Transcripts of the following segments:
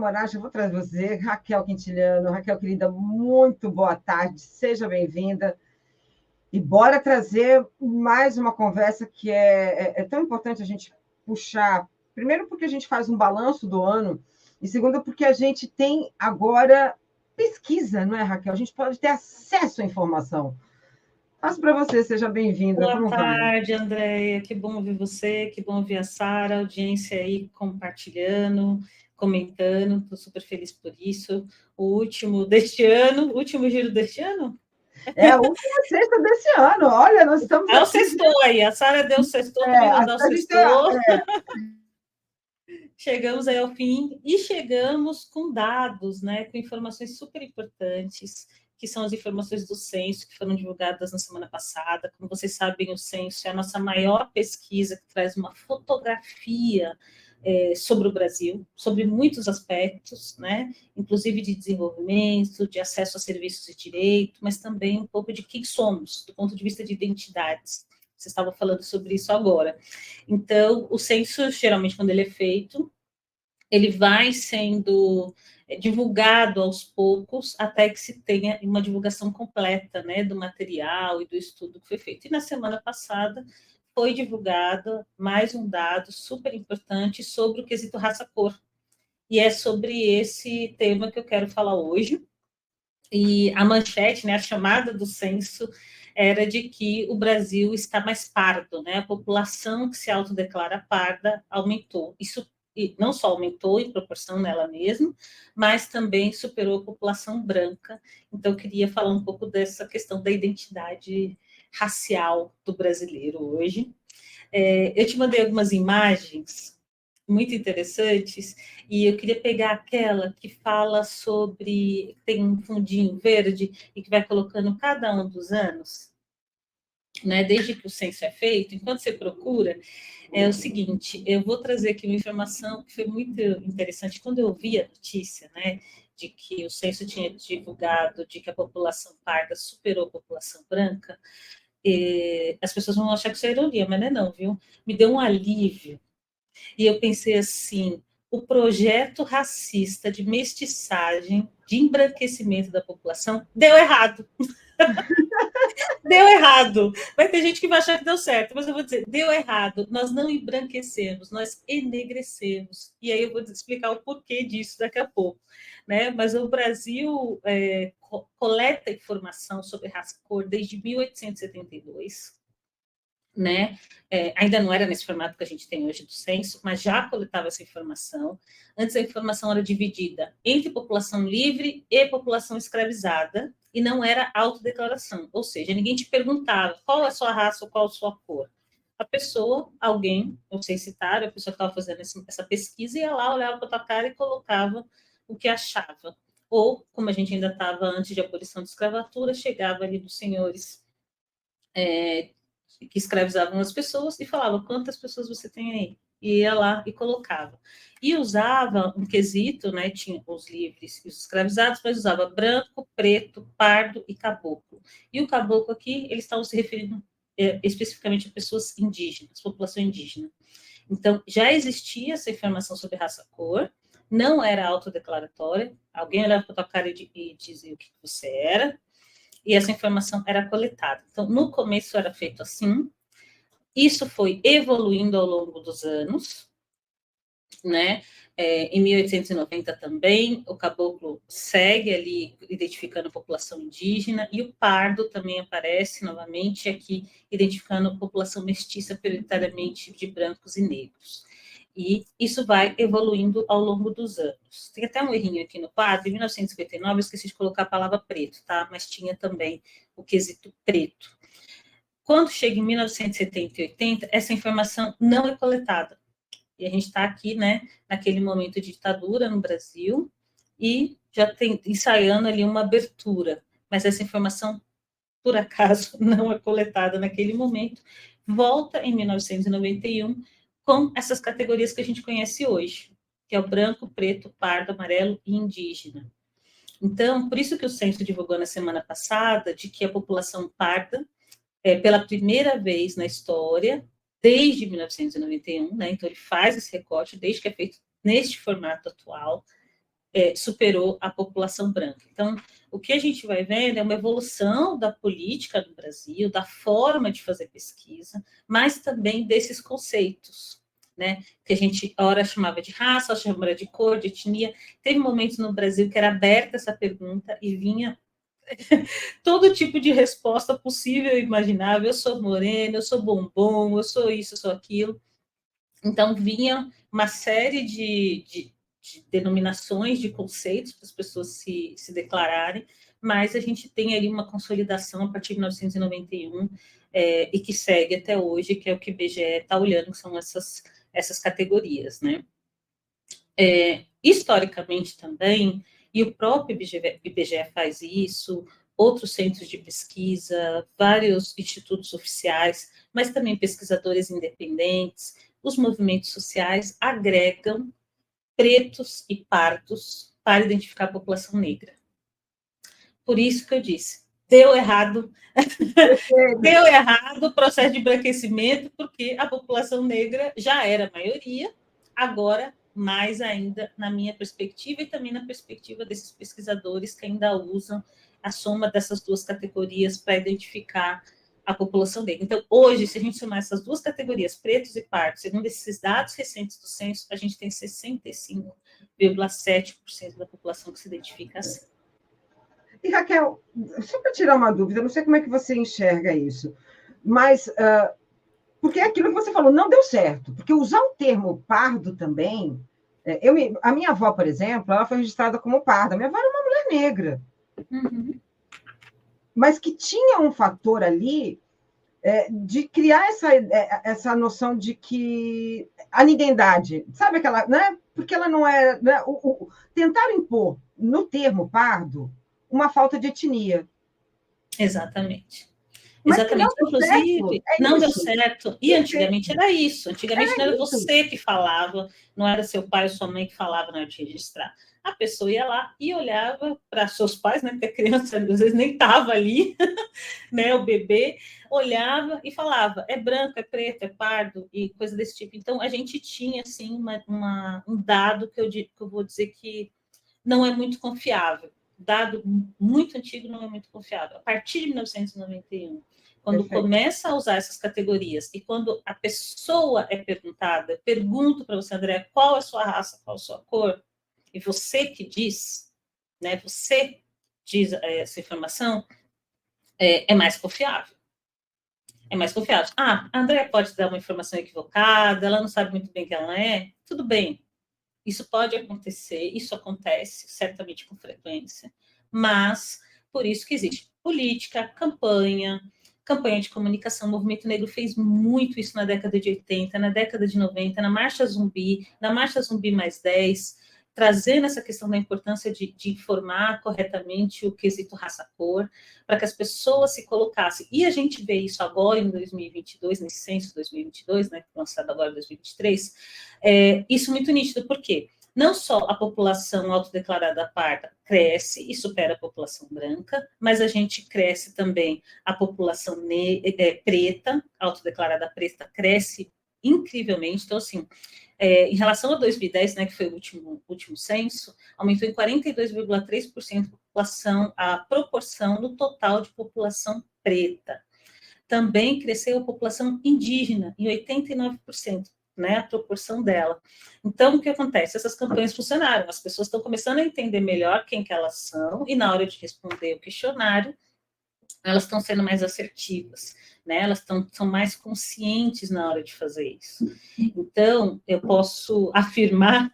Moraes, eu vou trazer você, Raquel Quintiliano. Raquel, querida, muito boa tarde, seja bem-vinda. E bora trazer mais uma conversa que é tão importante a gente puxar. Primeiro, porque a gente faz um balanço do ano, e segundo, porque a gente tem agora pesquisa, não é, Raquel? A gente pode ter acesso à informação. Passo para você, seja bem-vinda. Boa Como vai? tarde, Andréia. Que bom ouvir você, que bom ouvir a Sara, a audiência aí compartilhando, comentando. Estou super feliz por isso. O último deste ano, último giro deste ano? É a última sexta desse ano. Olha, nós estamos Ah, o aqui. sextou aí. A Sara deu o sextou, também vou dar o A gente sextou. Chegamos aí ao fim e chegamos com dados, né, com informações super importantes, que são as informações do censo, que foram divulgadas na semana passada. Como vocês sabem, o censo é a nossa maior pesquisa, que traz uma fotografia sobre o Brasil, sobre muitos aspectos, né, inclusive de desenvolvimento, de acesso a serviços e direito, mas também um pouco de quem somos, do ponto de vista de identidades. Você estava falando sobre isso agora. Então, o censo, geralmente, quando ele é feito, ele vai sendo divulgado aos poucos até que se tenha uma divulgação completa, né, do material e do estudo que foi feito. E na semana passada foi divulgado mais um dado super importante sobre o quesito raça-cor. E é sobre esse tema que eu quero falar hoje. E a manchete, né, a chamada do censo era de que o Brasil está mais pardo, né? A população que se autodeclara parda aumentou. Isso não só aumentou em proporção nela mesma, mas também superou a população branca. Então, eu queria falar um pouco dessa questão da identidade racial do brasileiro hoje. Eu te mandei algumas imagens muito interessantes, e eu queria pegar aquela que fala sobre, tem um fundinho verde e que vai colocando cada um dos anos, né, desde que o censo é feito. Enquanto você procura, é o seguinte, eu vou trazer aqui uma informação que foi muito interessante. Quando eu vi a notícia, né, de que o censo tinha divulgado de que a população parda superou a população branca, as pessoas vão achar que isso é ironia, mas não é não, viu? Me deu um alívio, e eu pensei assim, o projeto racista de mestiçagem, de embranquecimento da população, deu errado. Deu errado. Vai ter gente que vai achar que deu certo, mas eu vou dizer, deu errado. Nós não embranquecemos, nós enegrecemos. E aí eu vou explicar o porquê disso daqui a pouco. Né? Mas o Brasil coleta informação sobre raça-cor desde 1872. Né? Ainda não era nesse formato que a gente tem hoje do censo, mas já coletava essa informação. Antes a informação era dividida entre população livre e população escravizada, e não era autodeclaração, ou seja, ninguém te perguntava qual é a sua raça ou qual a sua cor. A pessoa, alguém, não sei citar, a pessoa que estava fazendo essa pesquisa ia lá, olhava para a tua cara e colocava o que achava. Ou, como a gente ainda estava antes de abolição de escravatura, chegava ali dos senhores que escravizavam as pessoas e falava quantas pessoas você tem aí. E ia lá e colocava. E usava um quesito, né? Tinha os livres e os escravizados, mas usava branco, preto, pardo e caboclo. E o caboclo aqui, eles estavam se referindo especificamente a pessoas indígenas, população indígena. Então, já existia essa informação sobre raça-cor, não era autodeclaratória, alguém olhava para a tua cara e dizia o que você era, e essa informação era coletada. Então, no começo era feito assim, isso foi evoluindo ao longo dos anos, né? Em 1890 também, o caboclo segue ali identificando a população indígena, e o pardo também aparece novamente aqui, identificando a população mestiça, prioritariamente de brancos e negros. E isso vai evoluindo ao longo dos anos. Tem até um errinho aqui no quadro, em 1959 eu esqueci de colocar a palavra preto, tá? Mas tinha também o quesito preto. Quando chega em 1970 e 80, essa informação não é coletada. E a gente está aqui, né, naquele momento de ditadura no Brasil, e já tem ensaiando ali uma abertura. Mas essa informação, por acaso, não é coletada naquele momento. Volta em 1991 com essas categorias que a gente conhece hoje, que é o branco, preto, pardo, amarelo e indígena. Então, por isso que o censo divulgou na semana passada de que a população parda, pela primeira vez na história, desde 1991, né? Então ele faz esse recorte, desde que é feito neste formato atual, superou a população branca. Então, o que a gente vai vendo é uma evolução da política no Brasil, da forma de fazer pesquisa, mas também desses conceitos, né? Que a gente, ora, chamava de raça, chamava de cor, de etnia. Teve momentos no Brasil que era aberta essa pergunta e vinha todo tipo de resposta possível e imaginável. Eu sou morena, eu sou bombom, eu sou isso, eu sou aquilo. Então, vinha uma série de denominações, de conceitos para as pessoas se declararem, mas a gente tem ali uma consolidação a partir de 1991 e que segue até hoje, que é o que o IBGE está olhando, que são essas categorias, né? Historicamente também, e o próprio IBGE faz isso, outros centros de pesquisa, vários institutos oficiais, mas também pesquisadores independentes, os movimentos sociais agregam pretos e pardos para identificar a população negra. Por isso que eu disse, deu errado o processo de embranquecimento, porque a população negra já era a maioria, agora mais ainda na minha perspectiva e também na perspectiva desses pesquisadores que ainda usam a soma dessas duas categorias para identificar a população negra. Então, hoje, se a gente somar essas duas categorias, pretos e pardos, segundo esses dados recentes do censo, a gente tem 65,7% da população que se identifica assim. E, Raquel, só para tirar uma dúvida, não sei como é que você enxerga isso, mas porque é aquilo que você falou, não deu certo, porque usar o termo pardo também... a minha avó, por exemplo, ela foi registrada como parda. A minha avó era uma mulher negra. Uhum. Mas que tinha um fator ali de criar essa noção de que a niguendade, sabe aquela, né? Porque ela não é, né? Tentar impor no termo pardo uma falta de etnia. Exatamente. Mas Exatamente. Inclusive, não deu certo. E antigamente era isso. Antigamente não era você que falava, não era seu pai ou sua mãe que falava na hora de registrar. A pessoa ia lá e olhava para seus pais, né? Porque a criança às vezes nem estava ali, né? O bebê olhava e falava: é branco, é preto, é pardo e coisa desse tipo. Então a gente tinha assim um dado que eu vou dizer que não é muito confiável. Dado muito antigo não é muito confiável. A partir de 1991, quando começa a usar essas categorias e quando a pessoa é perguntada, pergunto para você, André, qual é a sua raça, qual é a sua cor, e você que diz, né, você diz essa informação, é mais confiável. É mais confiável. Ah, a André pode dar uma informação equivocada, ela não sabe muito bem quem ela é, tudo bem. Isso pode acontecer, isso acontece certamente com frequência, mas por isso que existe política, campanha de comunicação. O movimento negro fez muito isso na década de 80, na década de 90, na Marcha Zumbi mais 10, trazendo essa questão da importância de informar corretamente o quesito raça-cor, para que as pessoas se colocassem. E a gente vê isso agora em 2022, nesse censo 2022, né, lançado agora em 2023, isso muito nítido, porque não só a população autodeclarada parda cresce e supera a população branca, mas a gente cresce também a população preta, autodeclarada preta, cresce incrivelmente. Então, assim, em relação a 2010, né, que foi o último censo, aumentou em 42,3% a proporção no total de população preta. Também cresceu a população indígena, em 89%. Né, a proporção dela. Então, o que acontece? Essas campanhas funcionaram, as pessoas estão começando a entender melhor quem que elas são, e na hora de responder o questionário, elas estão sendo mais assertivas, né? Elas são mais conscientes na hora de fazer isso. Então, eu posso afirmar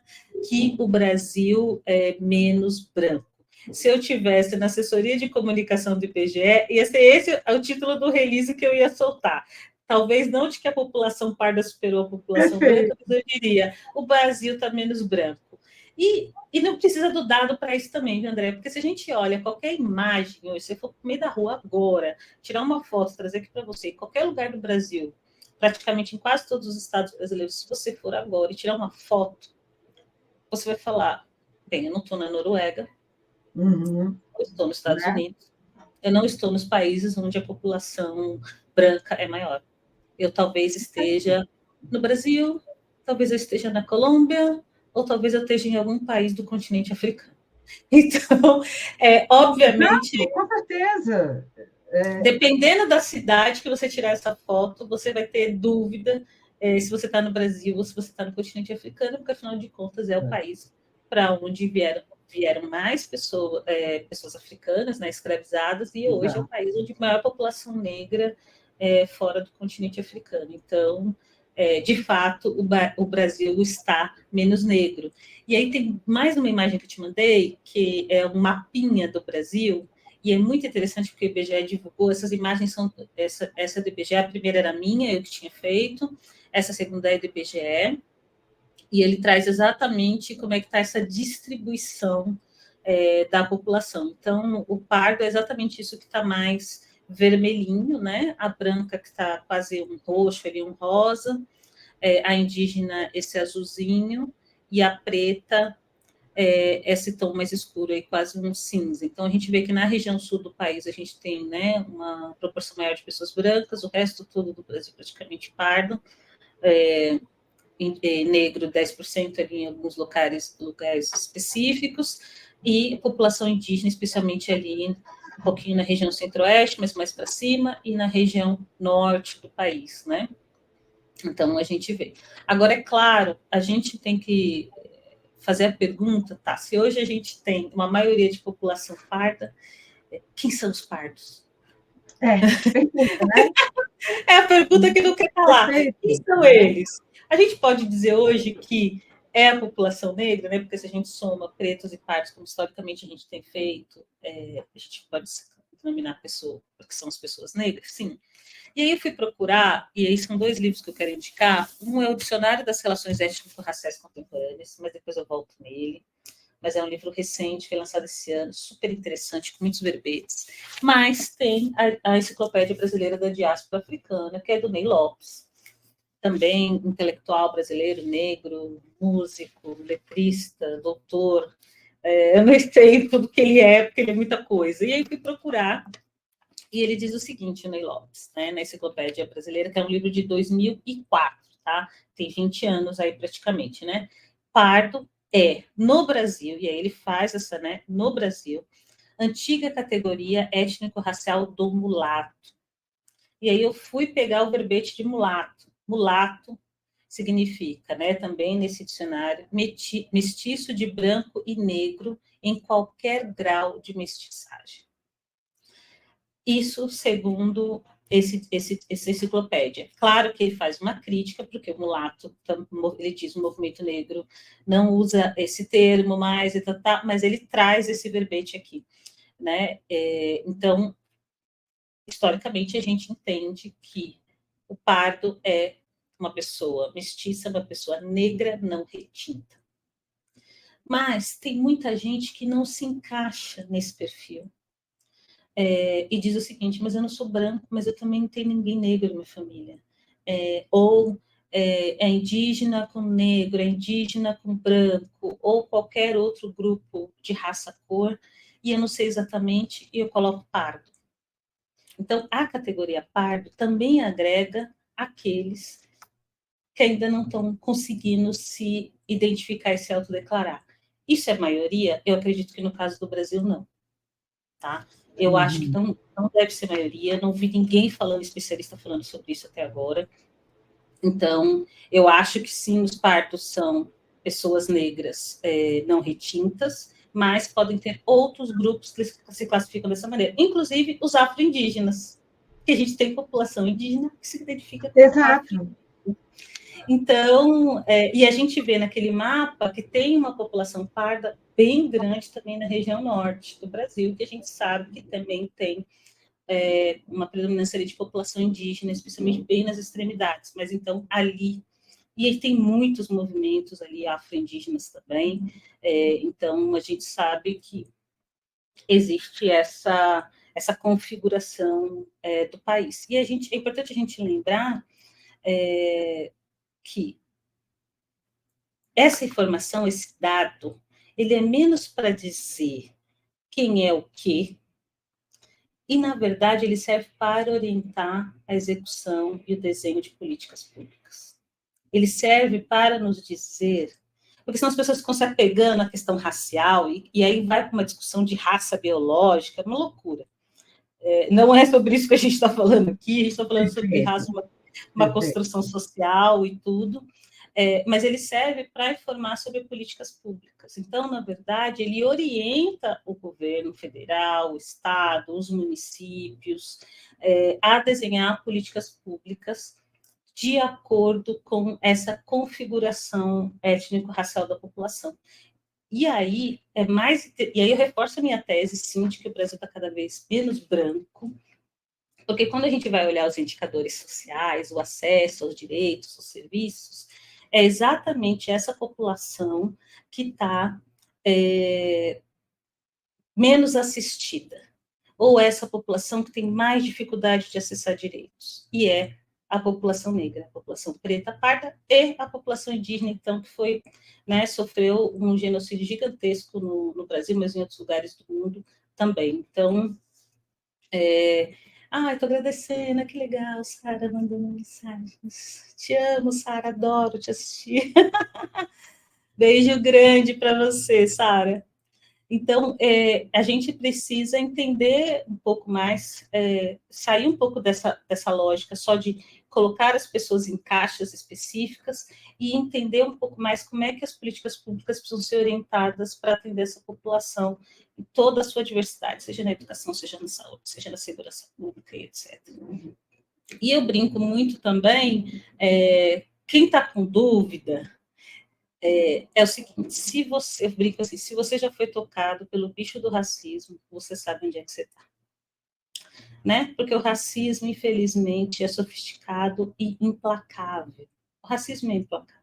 que o Brasil é menos branco. Se eu tivesse na assessoria de comunicação do IBGE, ia ser esse o título do release que eu ia soltar. Talvez não de que a população parda superou a população branca, mas eu diria, o Brasil está menos branco. E não precisa do dado para isso também, viu, André? Porque se a gente olha qualquer imagem, hoje, se você for no meio da rua agora, tirar uma foto, trazer aqui para você, em qualquer lugar do Brasil, praticamente em quase todos os estados brasileiros, se você for agora e tirar uma foto, você vai falar, bem, eu não estou na Noruega, eu estou nos Estados Unidos, eu não estou nos países onde a população branca é maior. Eu talvez esteja no Brasil, talvez eu esteja na Colômbia, ou talvez eu esteja em algum país do continente africano. Então, obviamente... Não, com certeza. Dependendo da cidade que você tirar essa foto, você vai ter dúvida se você está no Brasil ou se você está no continente africano, porque, afinal de contas, é o país para onde vieram mais pessoas africanas, né, escravizadas, e hoje é o país onde maior população negra fora do continente africano. Então, de fato, o Brasil está menos negro. E aí tem mais uma imagem que eu te mandei, que é um mapinha do Brasil, e é muito interessante porque o IBGE divulgou, essas imagens são, essa do IBGE, a primeira era minha, eu que tinha feito, essa segunda é do IBGE, e ele traz exatamente como é que está essa distribuição da população. Então, o pardo é exatamente isso que está mais vermelhinho, né? A branca que está quase um roxo, ali um rosa, a indígena esse azulzinho, e a preta esse tom mais escuro, aí, quase um cinza. Então, a gente vê que na região sul do país a gente tem, né, uma proporção maior de pessoas brancas, o resto todo do Brasil praticamente pardo, negro 10% ali em alguns lugares específicos, e a população indígena, especialmente ali um pouquinho na região centro-oeste, mas mais para cima, e na região norte do país, né? Então, a gente vê. Agora, é claro, a gente tem que fazer a pergunta, tá? Se hoje a gente tem uma maioria de população parda, quem são os pardos? Pergunta, né? É a pergunta que não quer calar. Quem são eles? A gente pode dizer hoje que é a população negra, né? Porque se a gente soma pretos e pardos, como historicamente a gente tem feito, a gente pode denominar a pessoa, porque são as pessoas negras, sim. E aí eu fui procurar, e aí são 2 livros que eu quero indicar. Um é o Dicionário das Relações Étnico-Raciais Contemporâneas, mas depois eu volto nele. Mas é um livro recente, foi lançado esse ano, super interessante, com muitos verbetes. Mas tem a Enciclopédia Brasileira da Diáspora Africana, que é do Ney Lopes, também intelectual brasileiro, negro, músico, letrista, doutor. Eu não sei tudo que ele é, porque ele é muita coisa. E aí eu fui procurar, e ele diz o seguinte, o Ney Lopes, né, na Enciclopédia Brasileira, que é um livro de 2004, tá? Tem 20 anos aí praticamente, né? Pardo no Brasil, e aí ele faz essa, né, no Brasil, antiga categoria étnico-racial do mulato. E aí eu fui pegar o verbete de mulato. Mulato significa, né, também nesse dicionário, mestiço de branco e negro em qualquer grau de mestiçagem. Isso segundo essa enciclopédia. Claro que ele faz uma crítica, porque o mulato, ele diz o movimento negro não usa esse termo mais, mas ele traz esse verbete aqui, né? Então, historicamente, a gente entende que o pardo é uma pessoa mestiça, uma pessoa negra não retinta. Mas tem muita gente que não se encaixa nesse perfil. E diz o seguinte, mas eu não sou branco, mas eu também não tenho ninguém negro na minha família. Ou é indígena com negro, é indígena com branco, ou qualquer outro grupo de raça-cor, e eu não sei exatamente, e eu coloco pardo. Então, a categoria pardo também agrega aqueles que ainda não estão conseguindo se identificar e se autodeclarar. Isso é maioria? Eu acredito que no caso do Brasil, não. Tá? Eu acho que não deve ser maioria, não vi ninguém falando, especialista falando sobre isso até agora. Então, eu acho que sim, os pardos são pessoas negras não retintas, mas podem ter outros grupos que se classificam dessa maneira, inclusive os afro-indígenas, que a gente tem população indígena que se identifica com Exato. Então, e a gente vê naquele mapa que tem uma população parda bem grande também na região norte do Brasil, que a gente sabe que também tem uma predominância de população indígena, especialmente bem nas extremidades. Mas então ali, e aí tem muitos movimentos ali afro-indígenas também, então a gente sabe que existe essa configuração do país. E é importante a gente lembrar que essa informação, esse dado, ele é menos para dizer quem é o quê, e, na verdade, ele serve para orientar a execução e o desenho de políticas públicas. Ele serve para nos dizer porque senão as pessoas ficam se apegando à questão racial, e aí vai para uma discussão de raça biológica, é uma loucura. Não é sobre isso que a gente está falando aqui, a gente está falando sobre raça, uma construção social e tudo, mas ele serve para informar sobre políticas públicas. Então, na verdade, ele orienta o governo federal, o estado, os municípios, a desenhar políticas públicas de acordo com essa configuração étnico-racial da população. E aí eu reforço a minha tese, sim, de que o Brasil está cada vez menos branco, porque quando a gente vai olhar os indicadores sociais, o acesso aos direitos, aos serviços, é exatamente essa população que está menos assistida, ou essa população que tem mais dificuldade de acessar direitos, e é a população negra, a população preta, parda e a população indígena, então, que foi, né, sofreu um genocídio gigantesco no Brasil, mas em outros lugares do mundo também. Então, estou agradecendo, que legal, Sara mandando mensagens. Te amo, Sara, adoro te assistir. Beijo grande para você, Sara. Então, a gente precisa entender um pouco mais, sair um pouco dessa lógica só de colocar as pessoas em caixas específicas e entender um pouco mais como é que as políticas públicas precisam ser orientadas para atender essa população em toda a sua diversidade, seja na educação, seja na saúde, seja na segurança pública, etc. E eu brinco muito também, quem está com dúvida, é o seguinte, eu brinco assim, se você já foi tocado pelo bicho do racismo, você sabe onde é que você está. Né? Porque o racismo, infelizmente, é sofisticado e implacável. O racismo é implacável.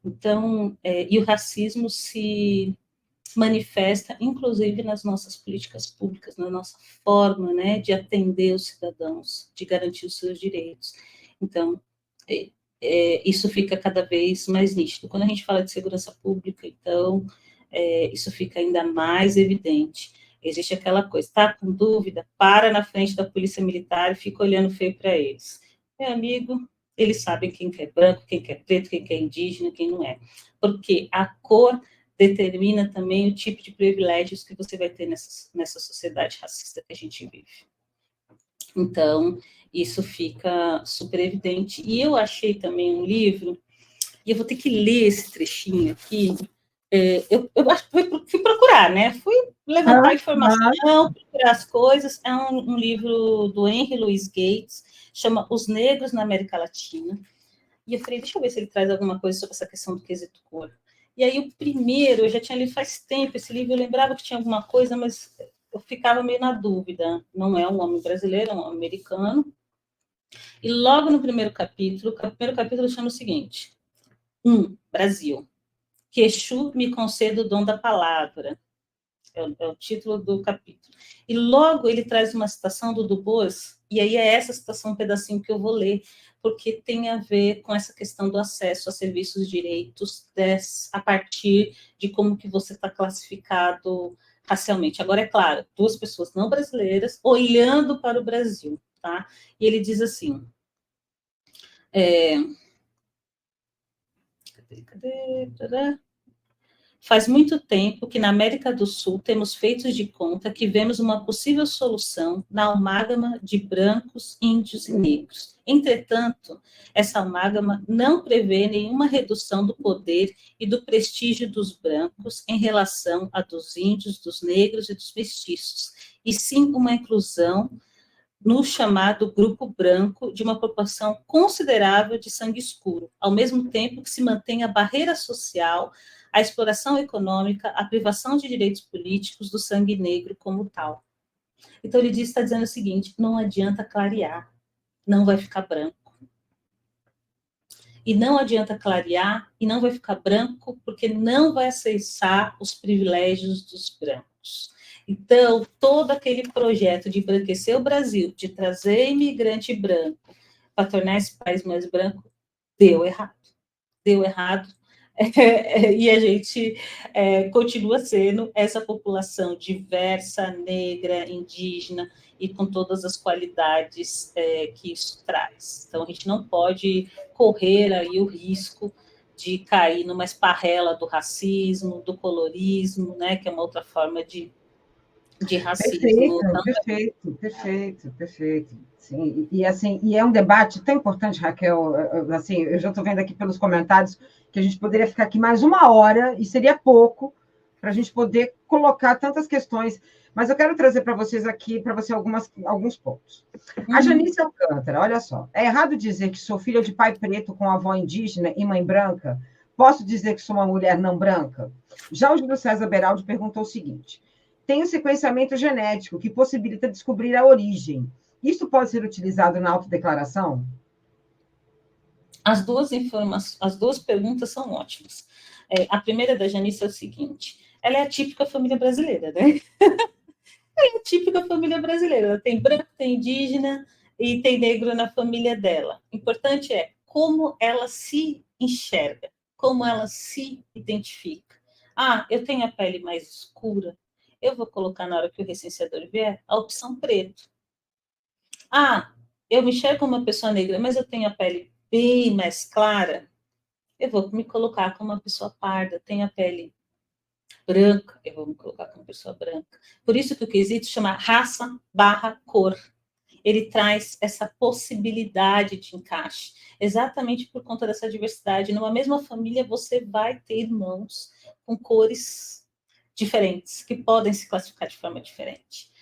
Então, e o racismo se manifesta, inclusive, nas nossas políticas públicas, na nossa forma, né, de atender os cidadãos, de garantir os seus direitos. Então, isso fica cada vez mais nítido. Quando a gente fala de segurança pública, então, isso fica ainda mais evidente. Existe aquela coisa, está com dúvida? Para na frente da polícia militar e fica olhando feio para eles. Meu amigo, eles sabem quem que é branco, quem que é preto, quem que é indígena, quem não é. Porque a cor determina também o tipo de privilégios que você vai ter nessa sociedade racista que a gente vive. Então, isso fica super evidente. E eu achei também um livro, e eu vou ter que ler esse trechinho aqui. Eu fui procurar, né? Fui levantar informação, procurar as coisas. É um livro do Henry Louis Gates, chama Os Negros na América Latina. E eu falei, deixa eu ver se ele traz alguma coisa sobre essa questão do quesito cor. E aí o primeiro, eu já tinha lido faz tempo esse livro, eu lembrava que tinha alguma coisa, mas eu ficava meio na dúvida. Não é um homem brasileiro, é um homem americano. E logo no primeiro capítulo, o primeiro capítulo chama o seguinte: Brasil. Que Exu me conceda o dom da palavra. É o título do capítulo. E logo ele traz uma citação do Du Bois, e aí é essa citação, um pedacinho que eu vou ler, porque tem a ver com essa questão do acesso a serviços e direitos a partir de como que você está classificado racialmente. Agora, é claro, duas pessoas não brasileiras olhando para o Brasil, tá? E ele diz assim, cadê? Faz muito tempo que na América do Sul temos feito de conta que vemos uma possível solução na amálgama de brancos, índios e negros. Entretanto, essa amálgama não prevê nenhuma redução do poder e do prestígio dos brancos em relação a dos índios, dos negros e dos mestiços, e sim uma inclusão no chamado grupo branco de uma proporção considerável de sangue escuro, ao mesmo tempo que se mantém a barreira social, a exploração econômica, a privação de direitos políticos do sangue negro como tal. Então, ele está dizendo o seguinte, não adianta clarear, não vai ficar branco. E não adianta clarear e não vai ficar branco porque não vai acessar os privilégios dos brancos. Então, todo aquele projeto de embranquecer o Brasil, de trazer imigrante branco para tornar esse país mais branco, deu errado. Deu errado. E a gente continua sendo essa população diversa, negra, indígena, e com todas as qualidades que isso traz. Então, a gente não pode correr aí o risco de cair numa esparrela do racismo, do colorismo, né, que é uma outra forma de racismo. Perfeito. Sim, e assim, e é um debate tão importante, Raquel, assim, eu já estou vendo aqui pelos comentários que a gente poderia ficar aqui mais uma hora, e seria pouco, para a gente poder colocar tantas questões, mas eu quero trazer para vocês aqui, para você, alguns pontos. A Janice Alcântara, olha só, é errado dizer que sou filha de pai preto com avó indígena e mãe branca? Posso dizer que sou uma mulher não branca? Já o Júlio César Beraldi perguntou o seguinte: tem o sequenciamento genético, que possibilita descobrir a origem. Isso pode ser utilizado na autodeclaração? As duas perguntas são ótimas. A primeira da Janice é o seguinte: ela é a típica família brasileira, né? Ela é a típica família brasileira. Ela tem branco, tem indígena e tem negro na família dela. O importante é como ela se enxerga, como ela se identifica. Ah, eu tenho a pele mais escura, eu vou colocar na hora que o recenseador vier a opção preto. Ah, eu me enxergo como uma pessoa negra, mas eu tenho a pele bem mais clara, eu vou me colocar como uma pessoa parda, tenho a pele branca, eu vou me colocar como pessoa branca. Por isso que o quesito chama raça/cor. Ele traz essa possibilidade de encaixe, exatamente por conta dessa diversidade. Numa mesma família, você vai ter irmãos com cores diferentes, que podem se classificar de forma diferente.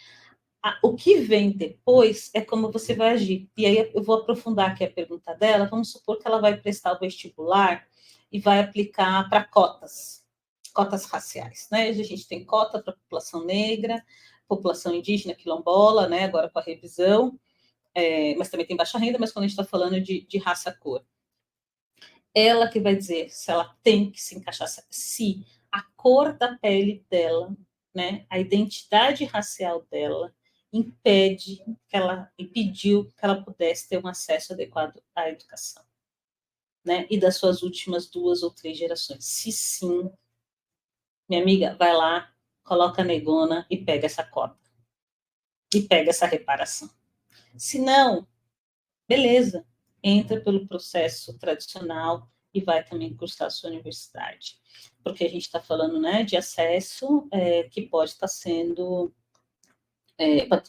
O que vem depois é como você vai agir. E aí eu vou aprofundar aqui a pergunta dela. Vamos supor que ela vai prestar o vestibular e vai aplicar para cotas raciais, né? A gente tem cota para a população negra, população indígena, quilombola, né? Agora com a revisão, mas também tem baixa renda, mas quando a gente está falando de raça-cor. Ela que vai dizer se ela tem que se encaixar, se a cor da pele dela, né? A identidade racial dela impediu que ela pudesse ter um acesso adequado à educação, né? E das suas últimas 2 ou 3 gerações. Se sim, minha amiga, vai lá, coloca a negona e pega essa cota. E pega essa reparação. Se não, beleza, entra pelo processo tradicional e vai também cursar a sua universidade. Porque a gente está falando, né, de acesso que pode estar sendo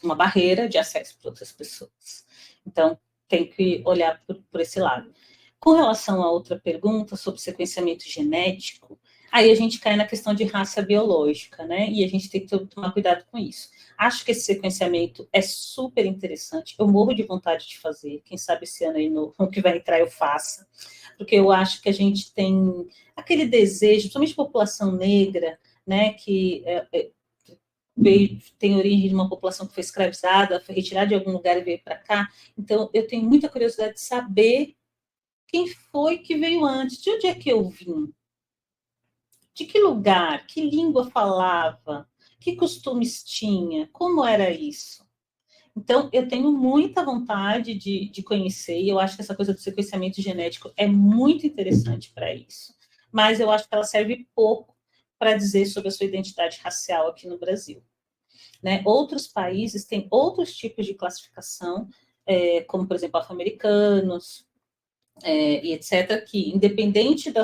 uma barreira de acesso para outras pessoas. Então, tem que olhar por esse lado. Com relação a outra pergunta sobre sequenciamento genético, aí a gente cai na questão de raça biológica, né? E a gente tem que tomar cuidado com isso. Acho que esse sequenciamento é super interessante. Eu morro de vontade de fazer. Quem sabe esse ano aí no que vai entrar eu faça. Porque eu acho que a gente tem aquele desejo, principalmente a população negra, né? Que tem origem de uma população que foi escravizada, foi retirada de algum lugar e veio para cá. Então, eu tenho muita curiosidade de saber quem foi que veio antes, de onde é que eu vim, de que lugar, que língua falava, que costumes tinha, como era isso. Então, eu tenho muita vontade de conhecer, e eu acho que essa coisa do sequenciamento genético é muito interessante para isso. Mas eu acho que ela serve pouco para dizer sobre a sua identidade racial aqui no Brasil. Né? Outros países têm outros tipos de classificação, como, por exemplo, afro-americanos, e etc., que, independente do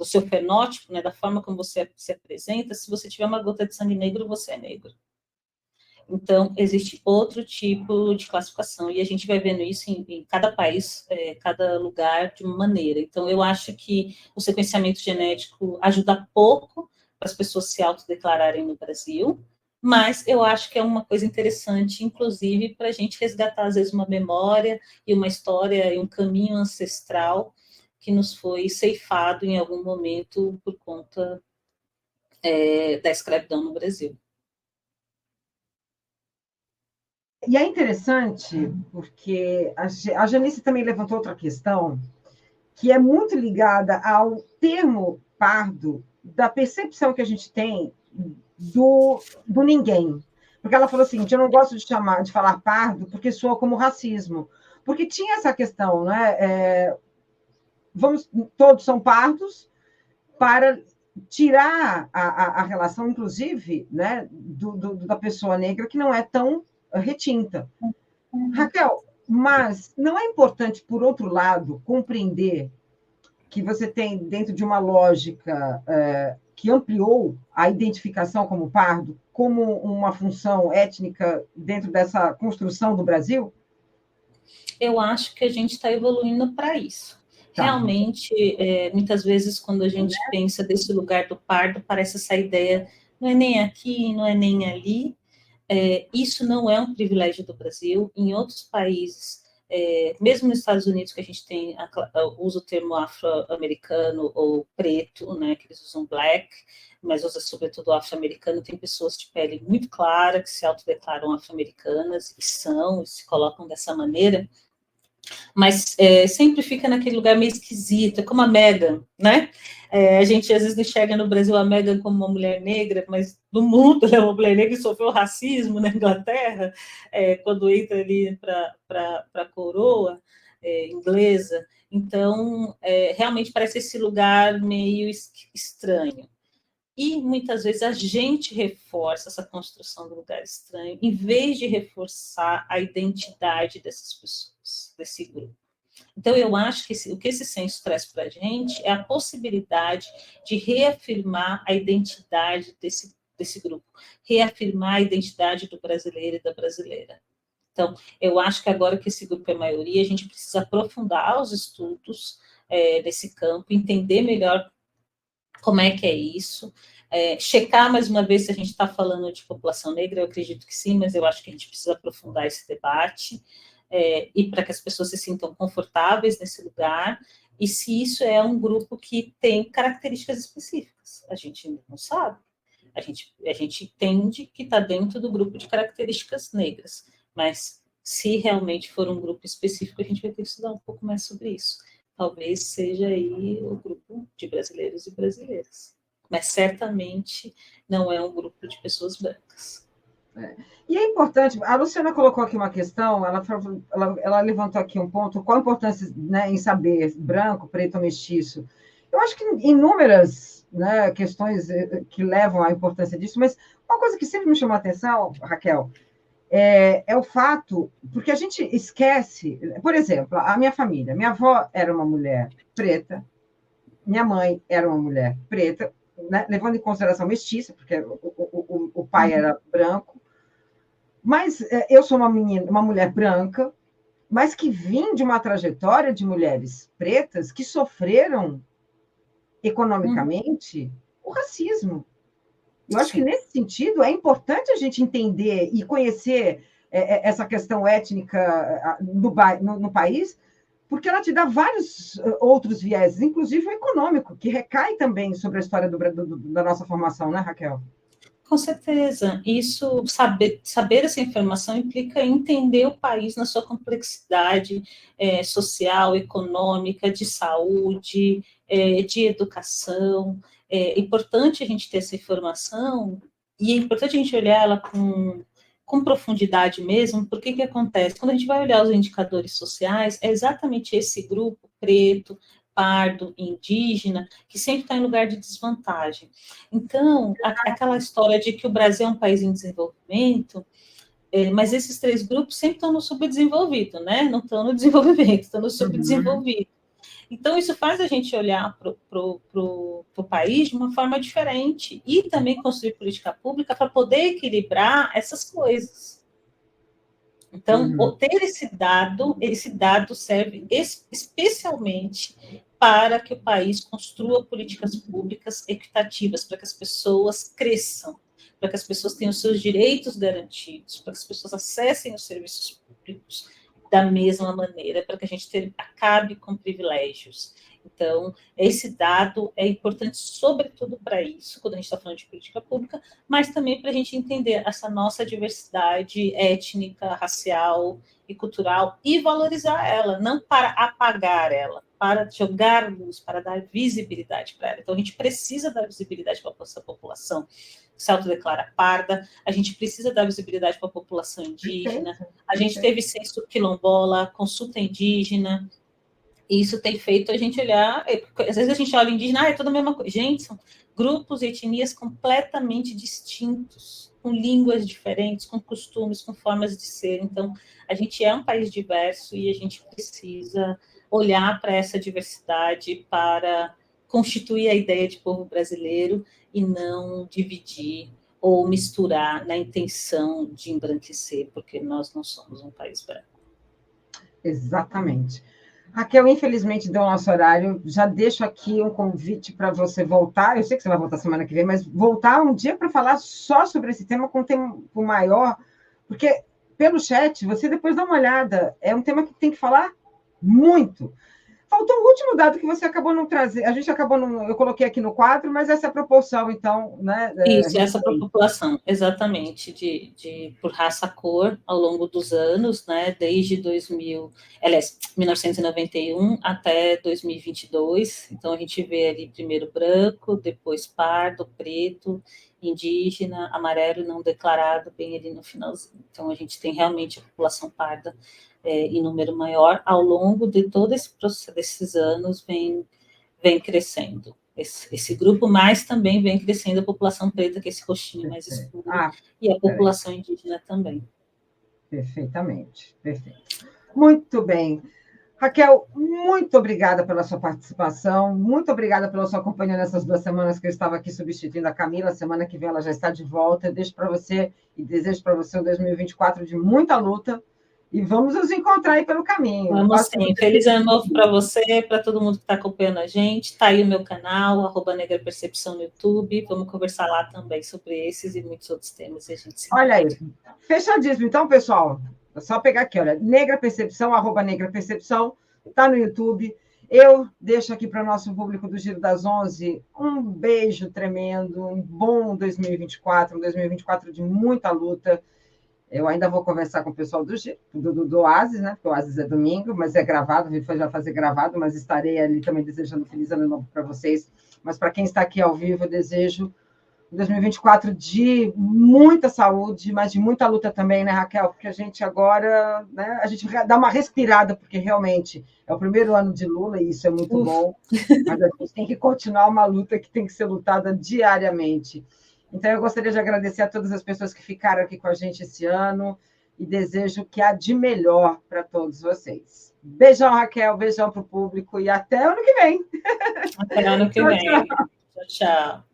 seu fenótipo, né, da forma como você se apresenta, se você tiver uma gota de sangue negro, você é negro. Então, existe outro tipo de classificação, e a gente vai vendo isso em cada país, cada lugar, de uma maneira. Então, eu acho que o sequenciamento genético ajuda pouco para as pessoas se autodeclararem no Brasil, mas eu acho que é uma coisa interessante, inclusive, para a gente resgatar, às vezes, uma memória e uma história e um caminho ancestral que nos foi ceifado em algum momento por conta da escravidão no Brasil. E é interessante, porque a Janice também levantou outra questão, que é muito ligada ao termo pardo, da percepção que a gente tem do ninguém. Porque ela falou o seguinte: eu não gosto de falar pardo, porque soa como racismo. Porque tinha essa questão, né? Todos são pardos, para tirar a relação, inclusive, né, da pessoa negra, que não é tão retinta. Raquel, mas não é importante, por outro lado, compreender que você tem dentro de uma lógica que ampliou a identificação como pardo, como uma função étnica dentro dessa construção do Brasil? Eu acho que a gente está evoluindo para isso. Tá. Realmente, muitas vezes, quando a gente pensa desse lugar do pardo, parece essa ideia, não é nem aqui, não é nem ali. Isso não é um privilégio do Brasil. Em outros países, mesmo nos Estados Unidos, que a gente tem, usa o termo afro-americano ou preto, né, que eles usam black, mas usa sobretudo afro-americano, tem pessoas de pele muito clara que se autodeclaram afro-americanas e se colocam dessa maneira, mas sempre fica naquele lugar meio esquisito, é como a Meghan, né? A gente às vezes enxerga no Brasil a Meghan como uma mulher negra, mas no mundo ela é uma mulher negra que sofreu racismo na Inglaterra, quando entra ali para a coroa inglesa. Então, realmente parece esse lugar meio estranho. E muitas vezes a gente reforça essa construção do lugar estranho, em vez de reforçar a identidade dessas pessoas, desse grupo. Então, eu acho que o que esse censo traz para a gente é a possibilidade de reafirmar a identidade desse grupo, reafirmar a identidade do brasileiro e da brasileira. Então, eu acho que agora que esse grupo é maioria, a gente precisa aprofundar os estudos desse campo, entender melhor como é que é isso, checar mais uma vez se a gente está falando de população negra, eu acredito que sim, mas eu acho que a gente precisa aprofundar esse debate, e para que as pessoas se sintam confortáveis nesse lugar, e se isso é um grupo que tem características específicas, a gente não sabe, a gente entende que está dentro do grupo de características negras, mas se realmente for um grupo específico, a gente vai ter que estudar um pouco mais sobre isso. Talvez seja aí o grupo de brasileiros e brasileiras, mas certamente não é um grupo de pessoas brancas. E é importante, a Luciana colocou aqui uma questão, ela levantou aqui um ponto, qual a importância, né, em saber branco, preto ou mestiço? Eu acho que inúmeras, né, questões que levam à importância disso, mas uma coisa que sempre me chamou a atenção, Raquel, é o fato, porque a gente esquece, por exemplo, a minha família, minha avó era uma mulher preta, minha mãe era uma mulher preta, né, levando em consideração mestiça, porque o pai era branco, mas eu sou uma mulher branca, mas que vim de uma trajetória de mulheres pretas que sofreram economicamente o racismo. Eu acho que, nesse sentido, é importante a gente entender e conhecer essa questão étnica no país, porque ela te dá vários outros vieses, inclusive o econômico, que recai também sobre a história da nossa formação, né, Raquel? Com certeza, isso, saber essa informação implica entender o país na sua complexidade social, econômica, de saúde, de educação. É importante a gente ter essa informação e é importante a gente olhar ela com profundidade mesmo, porque o que acontece? Quando a gente vai olhar os indicadores sociais, é exatamente esse grupo preto, pardo, indígena, que sempre está em lugar de desvantagem. Então, aquela história de que o Brasil é um país em desenvolvimento, mas esses três grupos sempre estão no subdesenvolvido, né? Não estão no desenvolvimento, estão no subdesenvolvido. Então, isso faz a gente olhar para o país de uma forma diferente e também construir política pública para poder equilibrar essas coisas. Então, ter esse dado serve especialmente para que o país construa políticas públicas equitativas, para que as pessoas cresçam, para que as pessoas tenham seus direitos garantidos, para que as pessoas acessem os serviços públicos da mesma maneira, para que a gente acabe com privilégios. Então, esse dado é importante, sobretudo para isso, quando a gente está falando de política pública, mas também para a gente entender essa nossa diversidade étnica, racial e cultural e valorizar ela, não para apagar ela, para jogar luz, para dar visibilidade para ela. Então, a gente precisa dar visibilidade para essa população que se autodeclara parda, a gente precisa dar visibilidade para a população indígena, a gente teve censo quilombola, consulta indígena, e isso tem feito a gente olhar, às vezes a gente olha indígena, é toda a mesma coisa. Gente, são grupos e etnias completamente distintos, com línguas diferentes, com costumes, com formas de ser. Então, a gente é um país diverso e a gente precisa olhar para essa diversidade para constituir a ideia de povo brasileiro e não dividir ou misturar na intenção de embranquecer, porque nós não somos um país branco. Exatamente. Raquel, infelizmente deu o nosso horário. Já deixo aqui um convite para você voltar. Eu sei que você vai voltar semana que vem, mas voltar um dia para falar só sobre esse tema com um tempo maior, porque pelo chat você depois dá uma olhada. É um tema que tem que falar muito. Faltou o último dado que você acabou não trazer. A gente acabou não. Eu coloquei aqui no quadro, mas essa é a proporção, então, né? Isso, essa população, exatamente, por raça-cor ao longo dos anos, né? Desde 1991 até 2022. Então, a gente vê ali primeiro branco, depois pardo, preto, indígena, amarelo não declarado, bem ali no finalzinho. Então, a gente tem realmente a população parda em número maior ao longo de todo esse processo desses anos, vem crescendo. Esse grupo, mas também vem crescendo a população preta, que é esse roxinho mais escuro, e a população indígena também. Perfeitamente, perfeito. Muito bem. Raquel, muito obrigada pela sua participação, muito obrigada pela sua companhia nessas 2 semanas que eu estava aqui substituindo a Camila. Semana que vem ela já está de volta. Eu deixo para você e desejo para você um 2024 de muita luta. E vamos nos encontrar aí pelo caminho. Vamos sim. Feliz ano novo para você, para todo mundo que está acompanhando a gente. Está aí o meu canal, @negrapercepção no YouTube. Vamos conversar lá também sobre esses e muitos outros temas. A gente olha aí, fechadíssimo. Então, pessoal, é só pegar aqui, olha, Negra Percepção, @Negra Percepção, está no YouTube. Eu deixo aqui para o nosso público do Giro das 11 um beijo tremendo, um bom 2024, um 2024 de muita luta. Eu ainda vou conversar com o pessoal do Oasis, né? Porque o Oasis é domingo, mas é gravado, a gente vai já fazer gravado, mas estarei ali também desejando feliz ano novo para vocês. Mas para quem está aqui ao vivo, eu desejo 2024 de muita saúde, mas de muita luta também, né, Raquel? Porque a gente agora, né, a gente dá uma respirada, porque realmente é o primeiro ano de Lula e isso é muito bom, mas a gente tem que continuar uma luta que tem que ser lutada diariamente. Então, eu gostaria de agradecer a todas as pessoas que ficaram aqui com a gente esse ano e desejo o que há de melhor para todos vocês. Beijão, Raquel, beijão para o público e até ano que vem. Até ano que vem. Tchau, tchau.